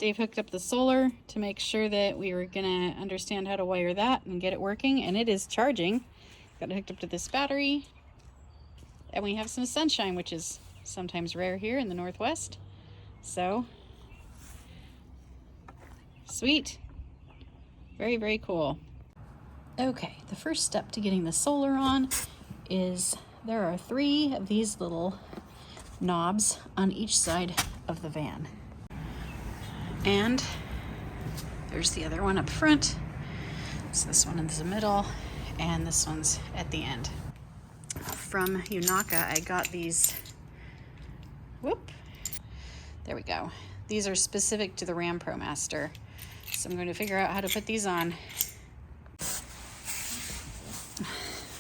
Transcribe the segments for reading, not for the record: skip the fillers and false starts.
Dave hooked up the solar to make sure that we were gonna understand how to wire that and get it working, and it is charging. Got it hooked up to this battery, and we have some sunshine, which is sometimes rare here in the Northwest. So, sweet. Very, very cool. Okay, the first step to getting the solar on is there are 3 of these little knobs on each side of the van. And there's the other one up front. So this one is the middle, and this one's at the end. From Unaka, I got these, there we go. These are specific to the Ram ProMaster. So I'm going to figure out how to put these on.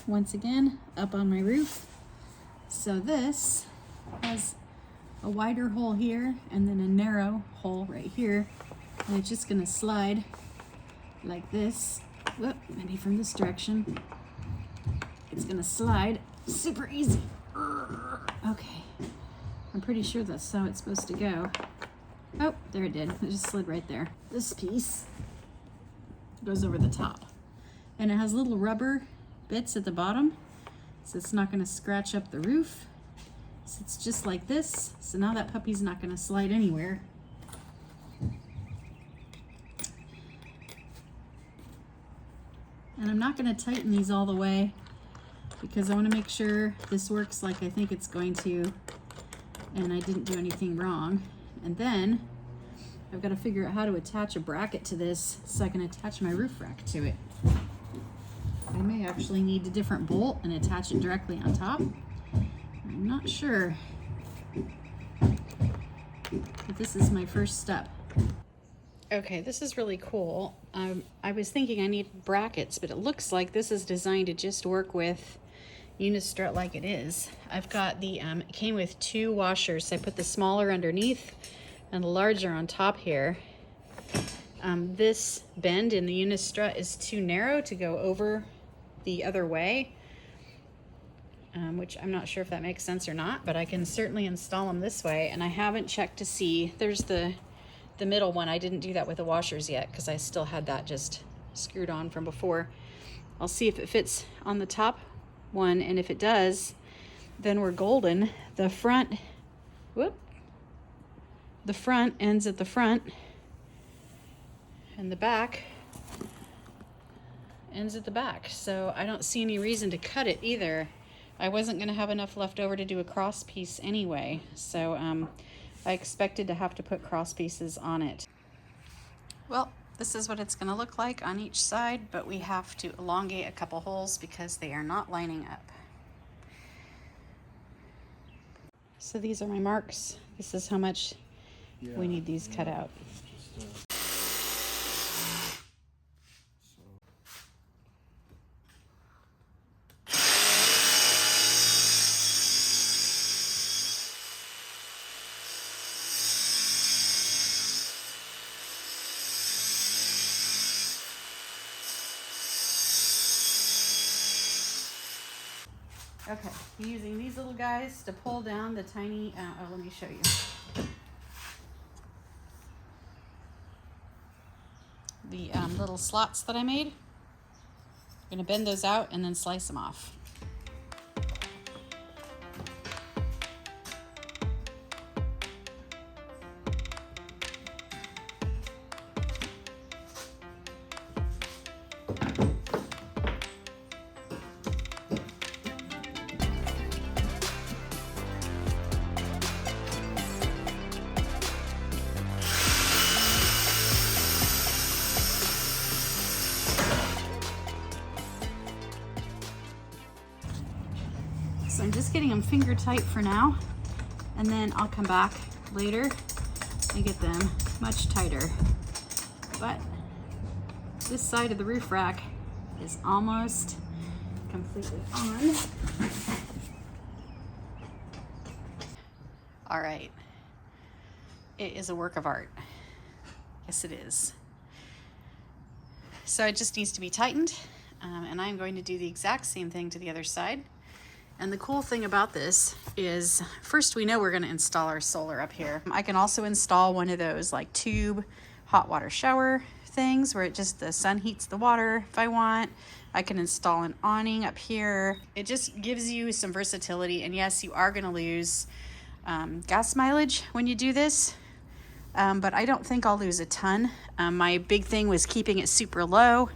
Once again, up on my roof. So this has a wider hole here and then a narrow hole right here. And it's just gonna slide like this. Whoop, maybe from this direction. It's gonna slide super easy. Okay, I'm pretty sure that's how it's supposed to go. Oh, there it did. It just slid right there. This piece goes over the top. And it has little rubber bits at the bottom, so it's not gonna scratch up the roof. So it's just like this. So now that puppy's not gonna slide anywhere. And I'm not gonna tighten these all the way because I wanna make sure this works like I think it's going to, and I didn't do anything wrong. And then I've gotta figure out how to attach a bracket to this so I can attach my roof rack to it. I may actually need a different bolt and attach it directly on top. I'm not sure, but this is my first step. Okay, this is really cool. I was thinking I need brackets, but it looks like this is designed to just work with unistrut like it is. I've got the, it came with 2 washers. So I put the smaller underneath and the larger on top here. This bend in the unistrut is too narrow to go over the other way, which I'm not sure if that makes sense or not, but I can certainly install them this way. And I haven't checked to see, there's the middle one. I didn't do that with the washers yet because I still had that just screwed on from before. I'll see if it fits on the top one, and if it does, then we're golden. The front, the front ends at the front, and the back ends at the back. So I don't see any reason to cut it either. I wasn't gonna have enough left over to do a cross piece anyway. So I expected to have to put cross pieces on it. Well, this is what it's gonna look like on each side, but we have to elongate a couple holes because they are not lining up. So these are my marks. This is how much we need these cut out. Okay, using these little guys to pull down the tiny, let me show you. The little slots that I made. I'm gonna bend those out and then slice them off. So I'm just getting them finger tight for now, and then I'll come back later and get them much tighter. But this side of the roof rack is almost completely on. All right, it is a work of art. Yes, it is. So it just needs to be tightened, and I'm going to do the exact same thing to the other side. And the cool thing about this is, first we know we're gonna install our solar up here. I can also install one of those like tube hot water shower things where it just, the sun heats the water if I want. I can install an awning up here. It just gives you some versatility. And yes, you are gonna lose gas mileage when you do this, but I don't think I'll lose a ton. My big thing was keeping it super low.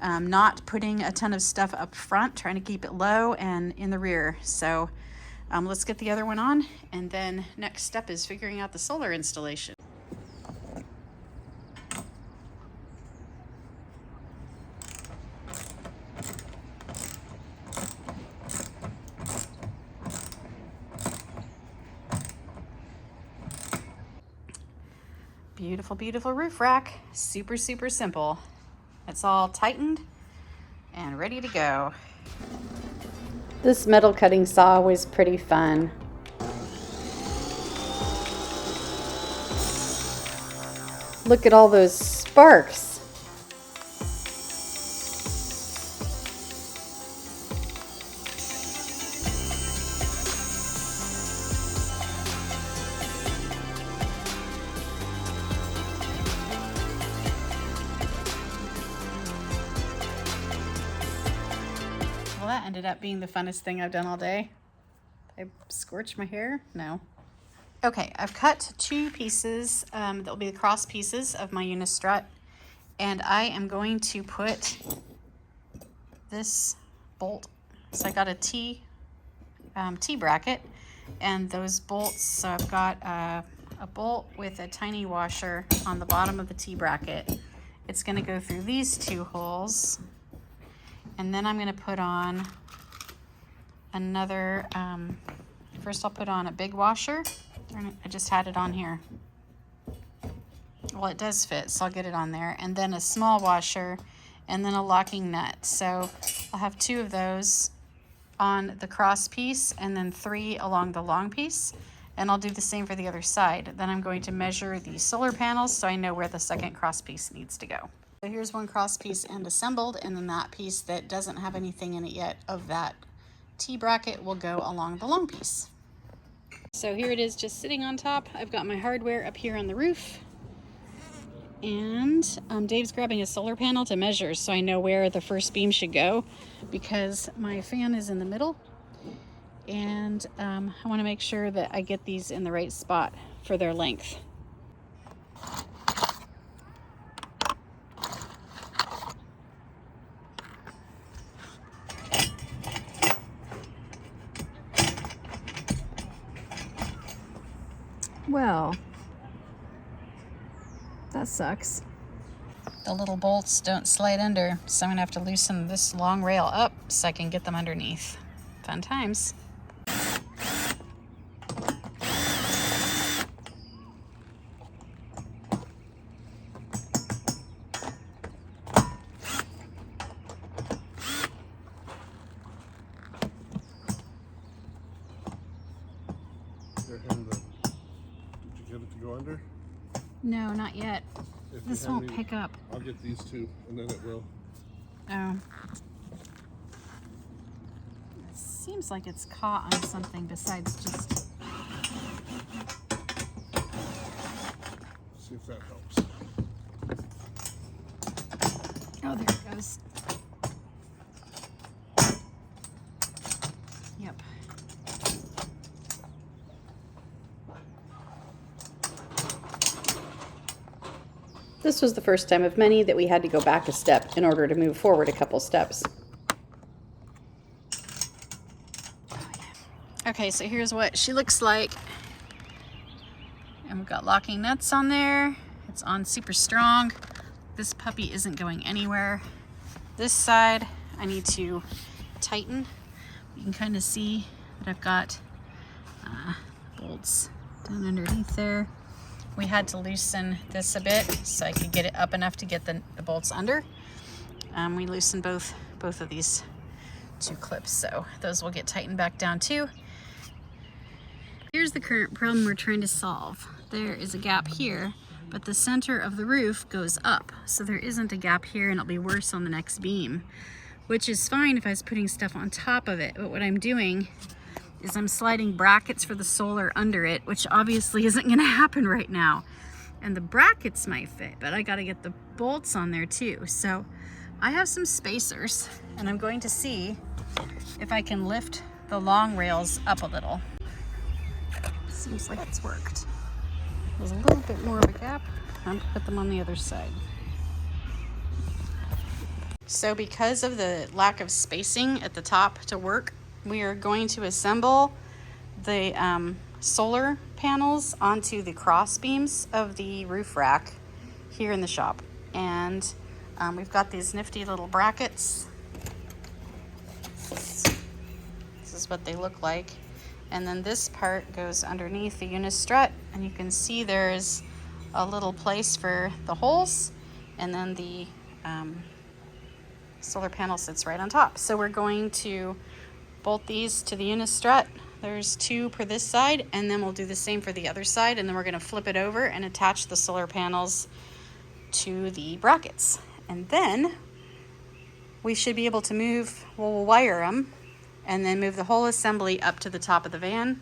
Not putting a ton of stuff up front, trying to keep it low and in the rear. So let's get the other one on, and then next step is figuring out the solar installation. Beautiful, beautiful roof rack. Super, super simple. It's all tightened and ready to go. This metal cutting saw was pretty fun. Look at all those sparks. Well, that ended up being the funnest thing I've done all day. I scorched my hair? No. Okay, I've cut 2 pieces that will be the cross pieces of my unistrut, and I am going to put this bolt. So I got a T bracket and those bolts. So I've got a bolt with a tiny washer on the bottom of the T bracket. It's going to go through these 2 holes. And then I'm going to put on another, first I'll put on a big washer. I just had it on here. Well, it does fit, so I'll get it on there. And then a small washer, and then a locking nut. So I'll have 2 of those on the cross piece, and then 3 along the long piece. And I'll do the same for the other side. Then I'm going to measure the solar panels so I know where the second cross piece needs to go. So here's one cross piece end assembled, and then that piece that doesn't have anything in it yet of that T bracket will go along the long piece. So here it is just sitting on top. I've got my hardware up here on the roof, and Dave's grabbing a solar panel to measure so I know where the first beam should go, because my fan is in the middle, and I want to make sure that I get these in the right spot for their length. Well, that sucks. The little bolts don't slide under, so I'm gonna have to loosen this long rail up so I can get them underneath. Fun times. Under? No, not yet. This won't pick up. I'll get these 2 and then it will. Oh. It seems like it's caught on something besides just... See if that helps. Oh, there it goes. Yep. This was the first time of many that we had to go back a step in order to move forward a couple steps. Okay, so here's what she looks like. And we've got locking nuts on there. It's on super strong. This puppy isn't going anywhere. This side I need to tighten. You can kind of see that I've got bolts down underneath there. We had to loosen this a bit so I could get it up enough to get the bolts under. We loosened both of these 2 clips, so those will get tightened back down too. Here's the current problem we're trying to solve. There is a gap here, but the center of the roof goes up, so there isn't a gap here, and it'll be worse on the next beam. which is fine if I was putting stuff on top of it. But what I'm doing is I'm sliding brackets for the solar under it, which obviously isn't gonna happen right now. And the brackets might fit, but I gotta get the bolts on there too. So I have some spacers, and I'm going to see if I can lift the long rails up a little. Seems like it's worked. There's a little bit more of a gap. I'm gonna put them on the other side. So because of the lack of spacing at the top to work, we are going to assemble the solar panels onto the cross beams of the roof rack here in the shop. And we've got these nifty little brackets. This is what they look like. And then this part goes underneath the unistrut, and you can see there's a little place for the holes, and then the solar panel sits right on top. So we're going to bolt these to the unistrut. There's 2 per this side, and then we'll do the same for the other side, and then we're going to flip it over and attach the solar panels to the brackets. And then we should be able to we'll wire them, and then move the whole assembly up to the top of the van.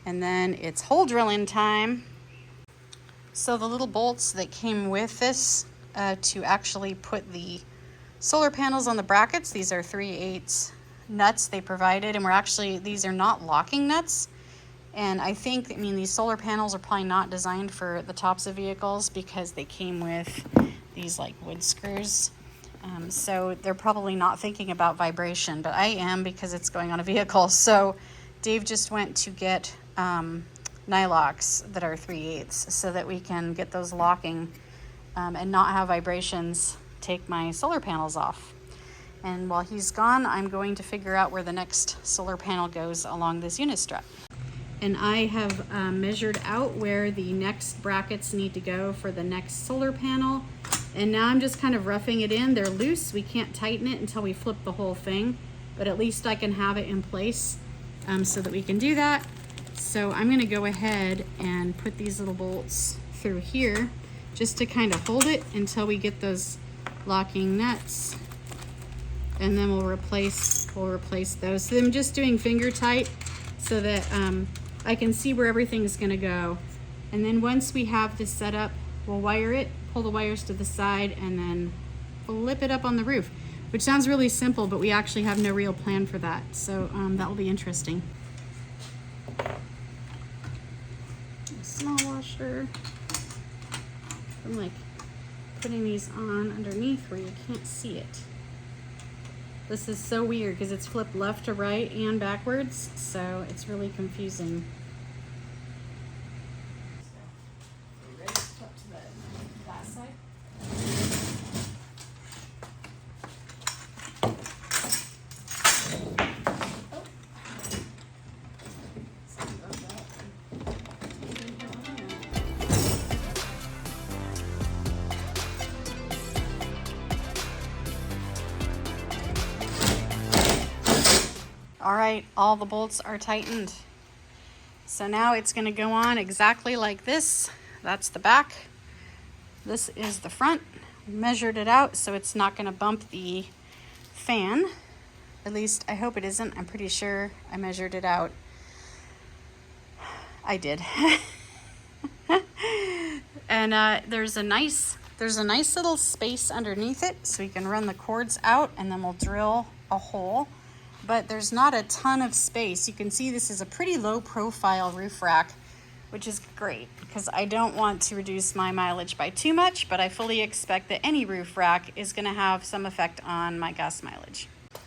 And then it's hole drilling time. So the little bolts that came with this to actually put the solar panels on the brackets, these are 3/8 nuts they provided, and these are not locking nuts. And I mean, these solar panels are probably not designed for the tops of vehicles because they came with these like wood screws. So they're probably not thinking about vibration, but I am, because it's going on a vehicle. So Dave just went to get nylocks that are 3/8 so that we can get those locking and not have vibrations take my solar panels off. And while he's gone, I'm going to figure out where the next solar panel goes along this unistrut. And I have measured out where the next brackets need to go for the next solar panel. And now I'm just kind of roughing it in. They're loose. We can't tighten it until we flip the whole thing, but at least I can have it in place so that we can do that. So I'm gonna go ahead and put these little bolts through here just to kind of hold it until we get those locking nuts. And then we'll replace those. So I'm just doing finger tight so that I can see where everything's gonna go. And then once we have this set up, we'll wire it, pull the wires to the side, and then flip it up on the roof, which sounds really simple, but we actually have no real plan for that. So that will be interesting. A small washer. I'm like putting these on underneath where you can't see it. This is so weird because it's flipped left to right and backwards, so it's really confusing. All right, all the bolts are tightened. So now it's gonna go on exactly like this. That's the back. This is the front. Measured it out so it's not gonna bump the fan. At least I hope it isn't. I'm pretty sure I measured it out. I did. And there's a nice little space underneath it so we can run the cords out, and then we'll drill a hole. But there's not a ton of space. You can see this is a pretty low profile roof rack, which is great because I don't want to reduce my mileage by too much, but I fully expect that any roof rack is gonna have some effect on my gas mileage. I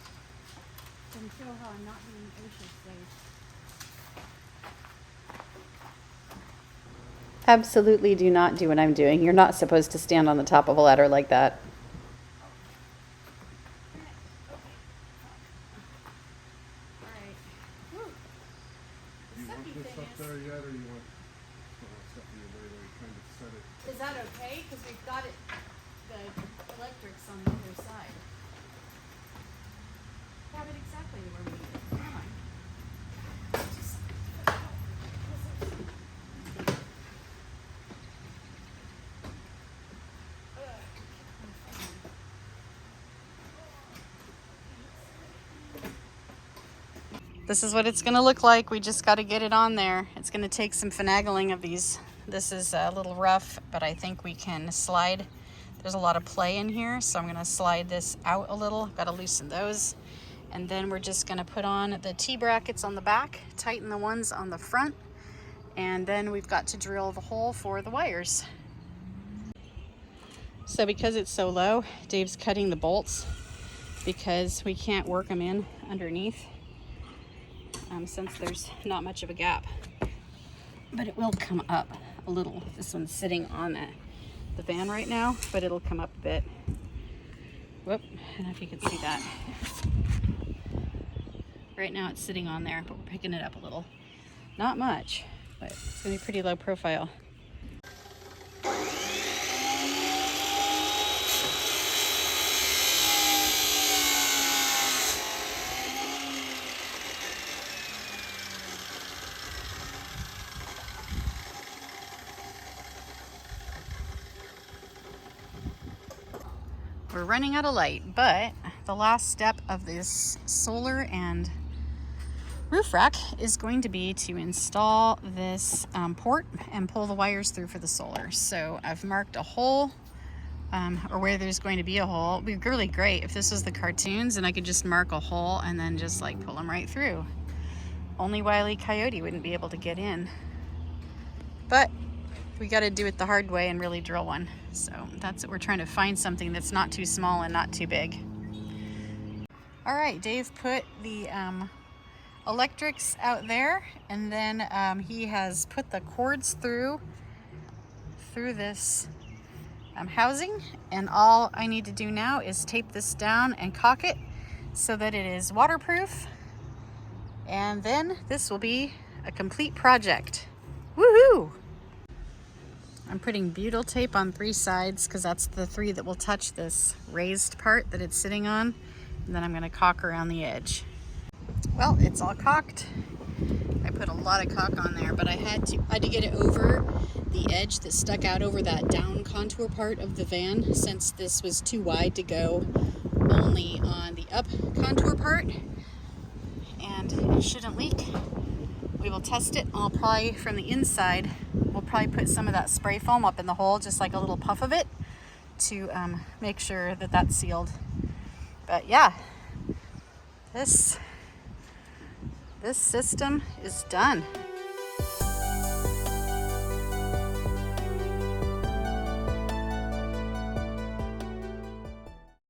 can feel how I'm not being OSHA safe. Absolutely do not do what I'm doing. You're not supposed to stand on the top of a ladder like that. There yet, or you want stuff in your way where you're trying to set it? Is that okay? Because we've got it, the electrics on the other side. Have it exactly where we need it. Come on. This is what it's gonna look like. We just gotta get it on there. It's gonna take some finagling of these. This is a little rough, but I think we can slide. There's a lot of play in here, so I'm gonna slide this out a little. Gotta loosen those. And then we're just gonna put on the T-brackets on the back, tighten the ones on the front, and then we've got to drill the hole for the wires. So because it's so low, Dave's cutting the bolts because we can't work them in underneath. Since there's not much of a gap, but it will come up a little. This one's sitting on the van right now, but it'll come up a bit. Whoop, I don't know if you can see that. Right now it's sitting on there, but we're picking it up a little. Not much, but it's gonna be pretty low profile. We're running out of light, but the last step of this solar and roof rack is going to be to install this port and pull the wires through for the solar. So I've marked a hole, or where there's going to be a hole. It'd be really great if this was the cartoons and I could just mark a hole and then just like pull them right through. Only Wile E. Coyote wouldn't be able to get in. But we got to do it the hard way and really drill one. So that's what we're trying to find, something that's not too small and not too big. All right, Dave put the electrics out there, and then he has put the cords through this housing, and all I need to do now is tape this down and caulk it so that it is waterproof, and then this will be a complete project. Woohoo! I'm putting butyl tape on 3 sides because that's the 3 that will touch this raised part that it's sitting on. And then I'm going to caulk around the edge. Well, it's all caulked. I put a lot of caulk on there, but I had to get it over the edge that stuck out over that down contour part of the van, since this was too wide to go only on the up contour part. And it shouldn't leak. We will test it. I'll probably, from the inside, we'll probably put some of that spray foam up in the hole, just like a little puff of it, to make sure that that's sealed. But yeah, this system is done.